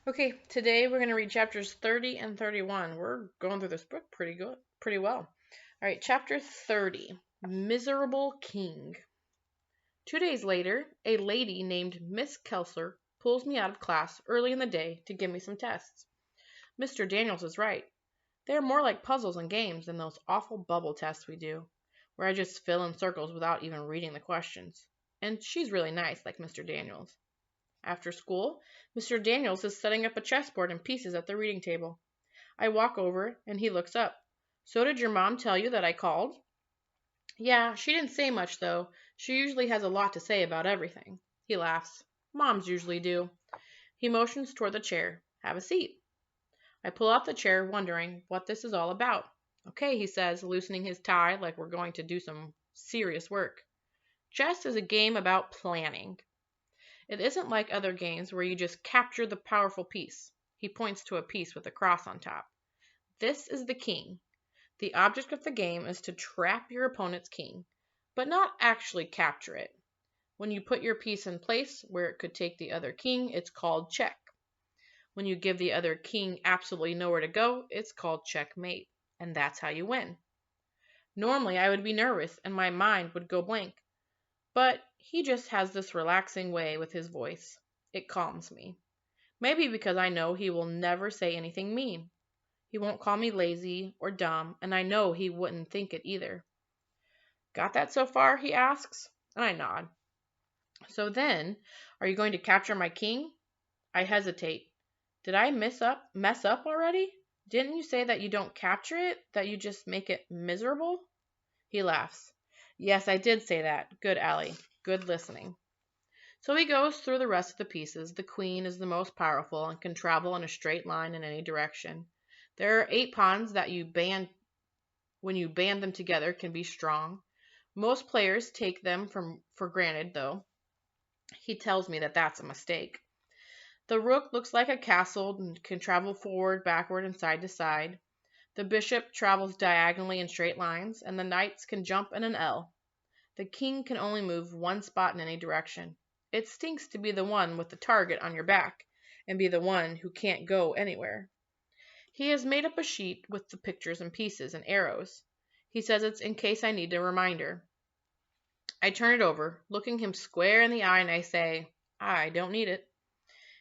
Okay, today we're going to read chapters 30 and 31. We're going through this book pretty well. All right, chapter 30, Miserable King. 2 days later, a lady named Miss Kelser pulls me out of class early in the day to give me some tests. Mr. Daniels is right. They are more like puzzles and games than those awful bubble tests we do, where I just fill in circles without even reading the questions. And she's really nice, like Mr. Daniels. After school, Mr. Daniels is setting up a chessboard in pieces at the reading table. I walk over, and he looks up. "So did your mom tell you that I called?" "Yeah, she didn't say much, though. She usually has a lot to say about everything." He laughs. "Moms usually do." He motions toward the chair. "Have a seat." I pull out the chair, wondering what this is all about. "Okay," he says, loosening his tie like we're going to do some serious work. "Chess is a game about planning. It isn't like other games where you just capture the powerful piece." He points to a piece with a cross on top. "This is the king. The object of the game is to trap your opponent's king, but not actually capture it. When you put your piece in place where it could take the other king, it's called check. When you give the other king absolutely nowhere to go, it's called checkmate. And that's how you win." Normally, I would be nervous and my mind would go blank. But he just has this relaxing way with his voice. It calms me. Maybe because I know he will never say anything mean. He won't call me lazy or dumb, and I know he wouldn't think it either. "Got that so far?" he asks, and I nod. "So then, are you going to capture my king?" I hesitate. Did I mess up already? Didn't you say that you don't capture it, that you just make it miserable? He laughs. "Yes, I did say that. Good, Allie. Good listening." So he goes through the rest of the pieces. The queen is the most powerful and can travel in a straight line in any direction. There are 8 pawns that when you band them together, can be strong. Most players take them for granted, though. He tells me that that's a mistake. The rook looks like a castle and can travel forward, backward, and side to side. The bishop travels diagonally in straight lines, and the knights can jump in an L. The king can only move one spot in any direction. It stinks to be the one with the target on your back, and be the one who can't go anywhere. He has made up a sheet with the pictures and pieces and arrows. He says it's in case I need a reminder. I turn it over, looking him square in the eye, and I say, "I don't need it."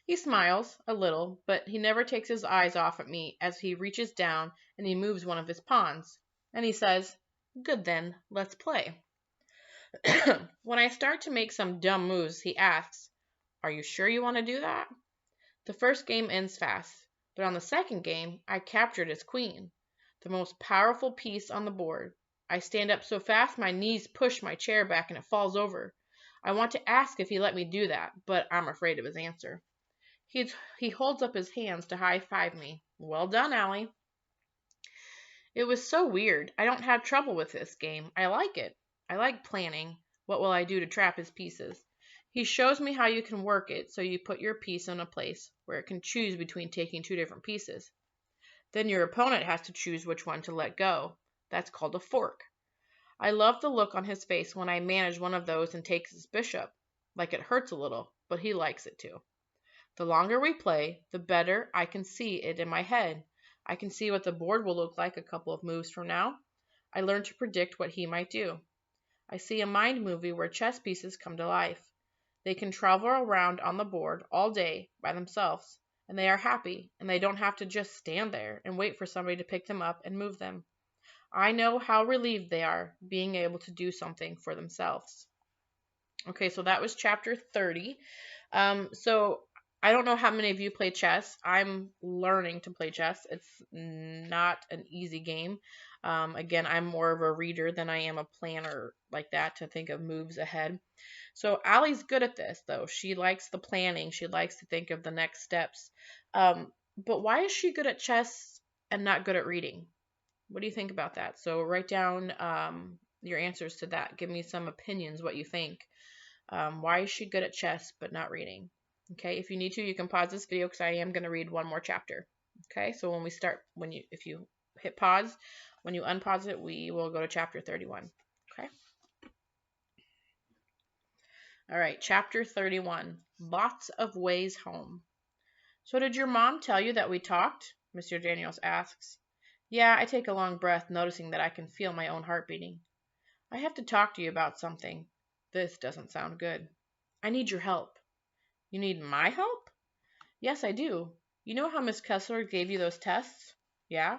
He smiles, a little, but he never takes his eyes off at me as he reaches down and he moves one of his pawns. And he says, "Good then, let's play." When I start to make some dumb moves, he asks, "Are you sure you want to do that?" The first game ends fast, but on the second game, I captured his queen, the most powerful piece on the board. I stand up so fast my knees push my chair back and it falls over. I want to ask if he let me do that, but I'm afraid of his answer. He holds up his hands to high-five me. "Well done, Allie." It was so weird. I don't have trouble with this game. I like it. I like planning. What will I do to trap his pieces? He shows me how you can work it so you put your piece in a place where it can choose between taking 2 different pieces. Then your opponent has to choose which one to let go. That's called a fork. I love the look on his face when I manage one of those and takes his bishop. Like it hurts a little, but he likes it too. The longer we play, the better I can see it in my head. I can see what the board will look like a couple of moves from now. I learn to predict what he might do. I see a mind movie where chess pieces come to life. They can travel around on the board all day by themselves, and they are happy, and they don't have to just stand there and wait for somebody to pick them up and move them. I know how relieved they are being able to do something for themselves. Okay, so that was chapter 30. So I don't know how many of you play chess. I'm learning to play chess. It's not an easy game. Again, I'm more of a reader than I am a planner like that to think of moves ahead. So Allie's good at this, though. She likes the planning. She likes to think of the next steps. But why is she good at chess and not good at reading? What do you think about that? So write down your answers to that. Give me some opinions, what you think. Why is she good at chess but not reading? Okay, if you need to, you can pause this video because I am going to read one more chapter. Okay, so when we start, if you hit pause, when you unpause it, we will go to chapter 31. Okay. All right, chapter 31, Lots of Ways Home. So did your mom tell you that we talked? Monsieur Daniels asks. Yeah, I take a long breath, noticing that I can feel my own heart beating. I have to talk to you about something. This doesn't sound good. I need your help. You need my help? Yes, I do. You know how Miss Kessler gave you those tests? Yeah?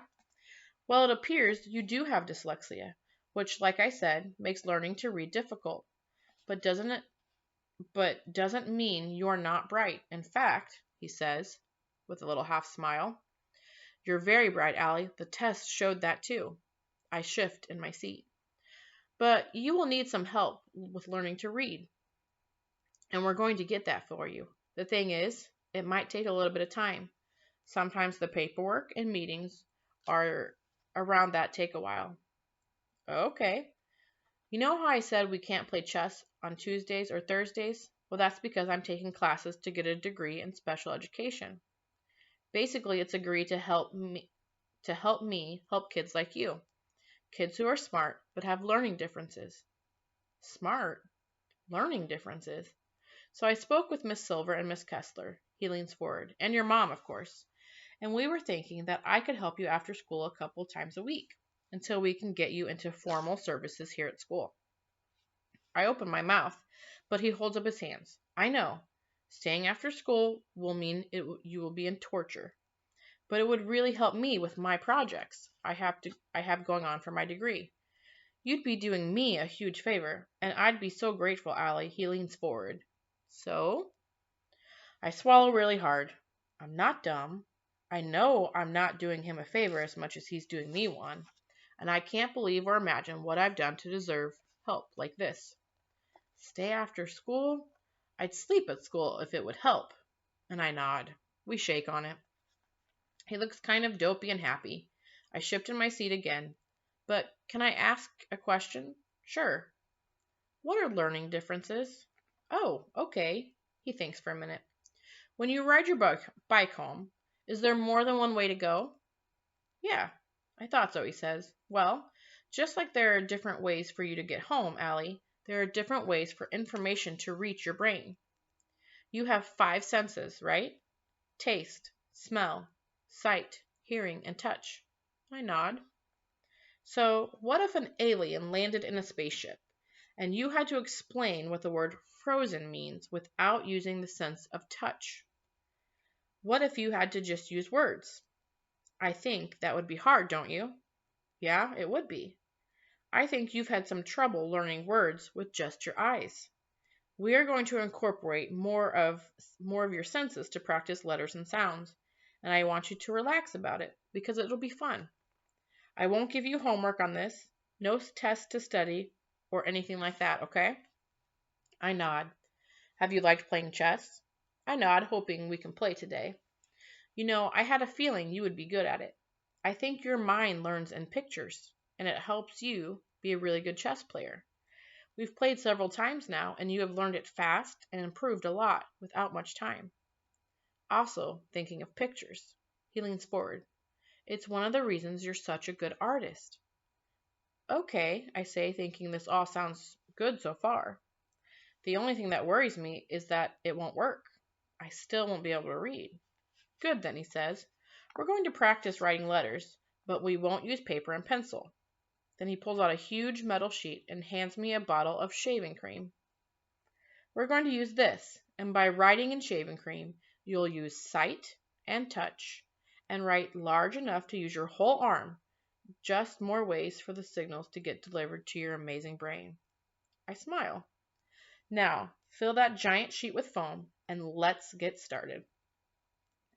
Well, it appears you do have dyslexia, which, like I said, makes learning to read difficult. But doesn't mean you're not bright. In fact, he says, with a little half smile, you're very bright, Allie. The test showed that too. I shift in my seat. But you will need some help with learning to read, and we're going to get that for you. The thing is, it might take a little bit of time. Sometimes the paperwork and meetings are around that take a while. Okay. You know how I said we can't play chess on Tuesdays or Thursdays? Well, that's because I'm taking classes to get a degree in special education. Basically, it's a degree to help kids like you. Kids who are smart but have learning differences. Smart? Learning differences? So I spoke with Miss Silver and Miss Kessler. He leans forward. And your mom, of course. And we were thinking that I could help you after school a couple times a week until we can get you into formal services here at school. I open my mouth, but he holds up his hands. I know. Staying after school will mean you will be in torture. But it would really help me with my projects I have going on for my degree. You'd be doing me a huge favor, and I'd be so grateful, Allie. He leans forward. So? I swallow really hard. I'm not dumb. I know I'm not doing him a favor as much as he's doing me one, and I can't believe or imagine what I've done to deserve help like this. Stay after school? I'd sleep at school if it would help. And I nod. We shake on it. He looks kind of dopey and happy. I shift in my seat again. But can I ask a question? Sure. What are learning differences? Oh, okay. He thinks for a minute. When you ride your bike home, is there more than one way to go? Yeah, I thought so, he says. Well, just like there are different ways for you to get home, Allie, there are different ways for information to reach your brain. You have 5 senses, right? Taste, smell, sight, hearing, and touch. I nod. So, what if an alien landed in a spaceship, and you had to explain what the word frozen means without using the sense of touch? What if you had to just use words? I think that would be hard, don't you? Yeah, it would be. I think you've had some trouble learning words with just your eyes. We are going to incorporate more of your senses to practice letters and sounds, and I want you to relax about it because it'll be fun. I won't give you homework on this, no tests to study, or anything like that, okay? I nod. Have you liked playing chess? I nod, hoping we can play today. You know, I had a feeling you would be good at it. I think your mind learns in pictures, and it helps you be a really good chess player. We've played several times now, and you have learned it fast and improved a lot without much time. Also, thinking of pictures. He leans forward. It's one of the reasons you're such a good artist. Okay, I say, thinking this all sounds good so far. The only thing that worries me is that it won't work. I still won't be able to read. Good, then, he says. We're going to practice writing letters, but we won't use paper and pencil. Then he pulls out a huge metal sheet and hands me a bottle of shaving cream. We're going to use this, and by writing in shaving cream, you'll use sight and touch, and write large enough to use your whole arm, just more ways for the signals to get delivered to your amazing brain. I smile. Now, fill that giant sheet with foam, and let's get started.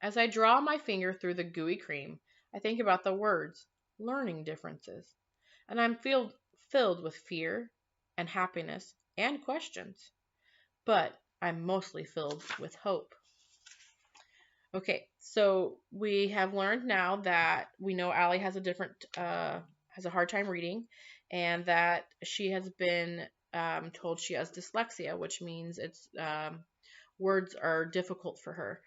As I draw my finger through the gooey cream, I think about the words, learning differences, and I'm filled with fear and happiness and questions, but I'm mostly filled with hope. Okay, so we have learned now that we know Allie has has a hard time reading, and that she has been told she has dyslexia, which means words are difficult for her.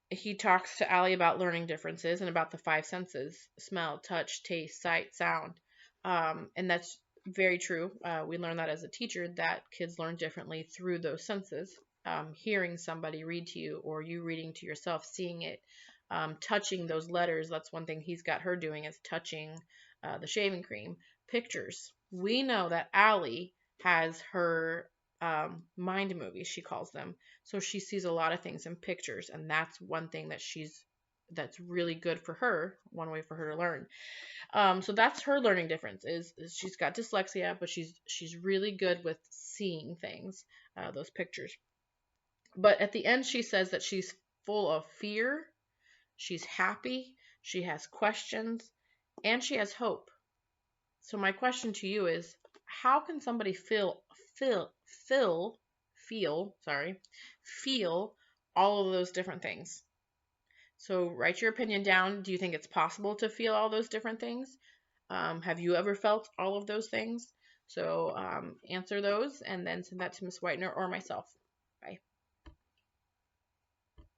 He talks to Allie about learning differences and about the 5 senses: smell, touch, taste, sight, sound. And that's very true. We learned that as a teacher, that kids learn differently through those senses. hearing somebody read to you, or you reading to yourself, seeing it, touching those letters. That's one thing he's got her doing, is touching the shaving cream. Pictures. We know that Allie has her mind movies, she calls them. So she sees a lot of things in pictures, and that's one thing that's really good for her, one way for her to learn. So that's her learning difference, is she's got dyslexia, but she's really good with seeing things, those pictures. But at the end, she says that she's full of fear, she's happy, she has questions, and she has hope. So my question to you is, how can somebody feel all of those different things? So write your opinion down. Do you think it's possible to feel all those different things? Have you ever felt all of those things? So answer those and then send that to Miss Whitener or myself. Bye.